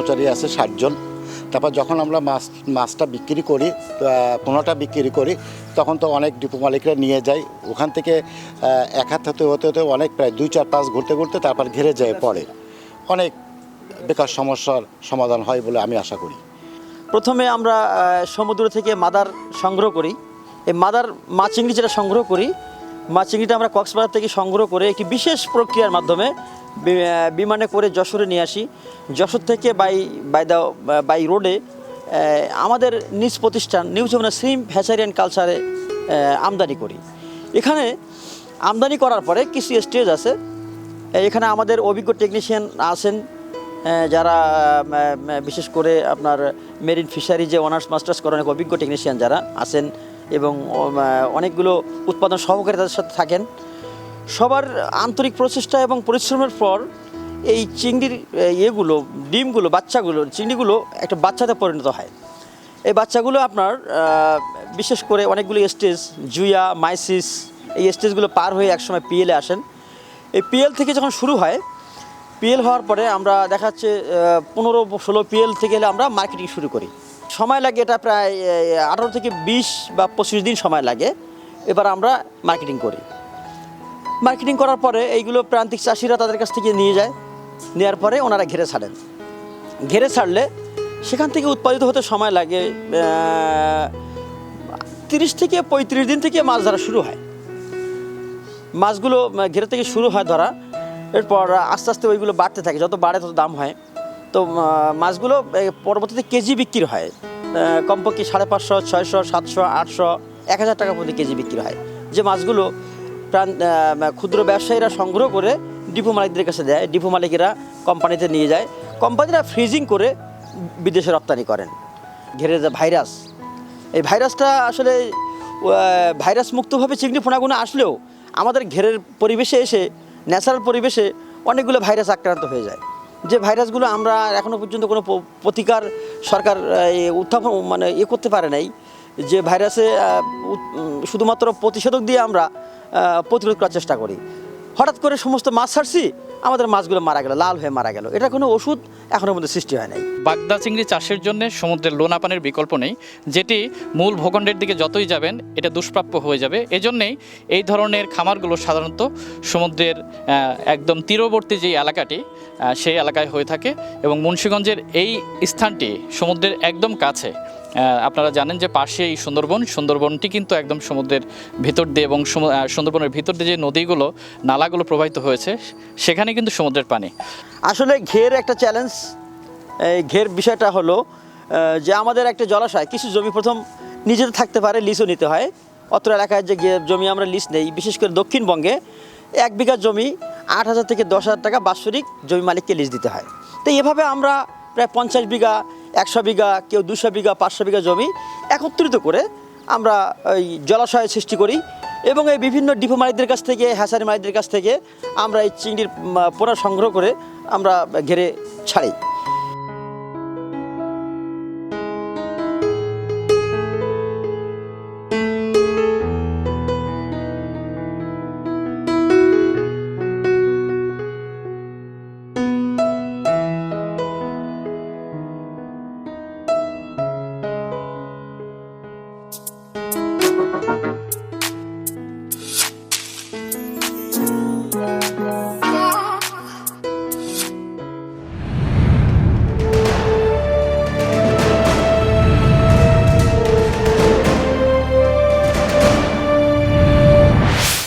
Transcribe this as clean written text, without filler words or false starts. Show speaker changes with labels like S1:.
S1: কর্মচারী আছে 60 জন। তারপর যখন আমরা মাছটা বিক্রি করি, পোনাটা বিক্রি করি, তখন তো অনেক ডিপো মালিকরা নিয়ে যায়। ওখান থেকে এক হাত হতে হতে হতে অনেক প্রায় 2-4-5 ঘুরতে ঘুরতে তারপর ঘেরে যায় পড়ে। অনেক বেকার সমস্যার সমাধান হয় বলে আমি আশা করি।
S2: প্রথমে আমরা সমুদ্র থেকে মাদার সংগ্রহ করি। এই মাদার মাছ চিংড়ি যেটা সংগ্রহ করি, মাছ চিংড়িটা আমরা কক্সবাজার থেকে সংগ্রহ করে একটি বিশেষ প্রক্রিয়ার মাধ্যমে বিমানে করে যশোরে নিয়ে আসি। যশোর থেকে বাই রোডে আমাদের নিজ প্রতিষ্ঠান new Jamuna shrimp hatchery and কালচারে আমদানি করি। এখানে আমদানি করার পরে কিছু স্টেজ আছে। এখানে আমাদের অভিজ্ঞ টেকনিশিয়ান আছেন, যারা বিশেষ করে আপনার মেরিন ফিশারি যে অনার্স মাস্টার্স করে অনেক অভিজ্ঞ টেকনিশিয়ান যারা আছেন এবং অনেকগুলো উৎপাদন সহকারী তাদের সাথে থাকেন। সবার আন্তরিক প্রচেষ্টা এবং পরিশ্রমের পর এই চিংড়ির ডিমগুলো বাচ্চাগুলো চিংড়িগুলো একটা বাচ্চাতে পরিণত হয়। এই বাচ্চাগুলো আপনার বিশেষ করে অনেকগুলো স্টেজ, জুয়া, মাইসিস, এই স্টেজগুলো পার হয়ে একসময় পিএলে আসেন। এই পিএল থেকে যখন শুরু হয়, পিএল হওয়ার পরে আমরা দেখা যাচ্ছে 15-16 পিএল থেকে এলে আমরা মার্কেটিং শুরু করি। সময় লাগে এটা প্রায় 18 থেকে 20 বা 25 দিন সময় লাগে। এবার আমরা মার্কেটিং করি। মার্কেটিং করার পরে এইগুলো প্রান্তিক চাষিরা তাদের কাছ থেকে নিয়ে যায়। নেওয়ার পরে ওনারা ঘেরে ছাড়েন। ঘেরে ছাড়লে সেখান থেকে উৎপাদিত হতে সময় লাগে 30 থেকে 35 দিন থেকে মাছ ধরা শুরু হয়। মাছগুলো ঘেরে থেকে শুরু হয় ধরা, এরপর আস্তে আস্তে ওইগুলো বাড়তে থাকে, যত বাড়ে তত দাম হয়। তো মাছগুলো পরবর্তীতে কেজি বিক্রি হয়, কমপক্ষে 550, 600, 700, 800, 1000 টাকা প্রতি কেজি বিক্রি হয়। যে মাছগুলো ক্ষুদ্র ব্যবসায়ীরা সংগ্রহ করে ডিপো মালিকদের কাছে দেয়, ডিপো মালিকেরা কোম্পানিতে নিয়ে যায়, কোম্পানিরা ফ্রিজিং করে বিদেশে রপ্তানি করেন। ঘেরে যে ভাইরাস, এই ভাইরাসটা আসলে ভাইরাস মুক্তভাবে চিংড়ি পোনাগুলো আসলেও আমাদের ঘেরের পরিবেশে এসে ন্যাচারাল পরিবেশে অনেকগুলো ভাইরাস আক্রান্ত হয়ে যায়। যে ভাইরাসগুলো আমরা এখনও পর্যন্ত কোনো প্রতিকার সরকার উত্থাপন করতে পারে নাই। যে ভাইরাসে শুধুমাত্র প্রতিষেধক দিয়ে আমরা প্রতিরোধ করার চেষ্টা করি। হঠাৎ করে সমস্ত মাছ ছাড়ছি, আমাদের মাছগুলো মারা গেল, লাল হয়ে মারা গেল। এটা কোনো ওষুধ এখনও পর্যন্ত সৃষ্টি হয় নাই।
S3: বাগদা চিংড়ি চাষের জন্য সমুদ্রের লোনা পানির বিকল্প নেই, যেটি মূল ভূখণ্ডের দিকে যতই যাবেন এটা দুষ্প্রাপ্য হয়ে যাবে। এজন্যেই এই ধরনের খামারগুলো সাধারণত সমুদ্রের একদম তীরবর্তী যে এলাকাটি সেই এলাকায় হয়ে থাকে এবং মুন্সিগঞ্জের এই স্থানটি সমুদ্রের একদম কাছে। আপনারা জানেন যে পাশে এই সুন্দরবনটি কিন্তু একদম সমুদ্রের ভিতর দিয়ে এবং সুন্দরবনের ভিতর দিয়ে যে নদীগুলো নালাগুলো প্রবাহিত হয়েছে সেখানে কিন্তু সমুদ্রের পানি।
S2: আসলে ঘের একটা চ্যালেঞ্জ। এই ঘের বিষয়টা হলো যে আমাদের একটা জলাশয়, কিছু জমি প্রথম নিজেদের থাকতে পারে, লিজও নিতে হয়। অত্র এলাকায় যে জমি আমরা লিজ নেই, বিশেষ করে দক্ষিণবঙ্গে 1 বিঘা জমি 8,000 থেকে 10,000 টাকা বাৎসরিক জমি মালিককে লিজ দিতে হয়। তো এভাবে আমরা প্রায় 50 বিঘা, 100 বিঘা, কেউ 200 বিঘা, 500 বিঘা জমি একত্রিত করে আমরা ওই জলাশয় সৃষ্টি করি এবং এই বিভিন্ন ডিপো মালিকদের কাছ থেকে, হ্যাচারি মালিকদের কাছ থেকে আমরা এই চিংড়ির পোনা সংগ্রহ করে আমরা ঘেরে ছাড়ি।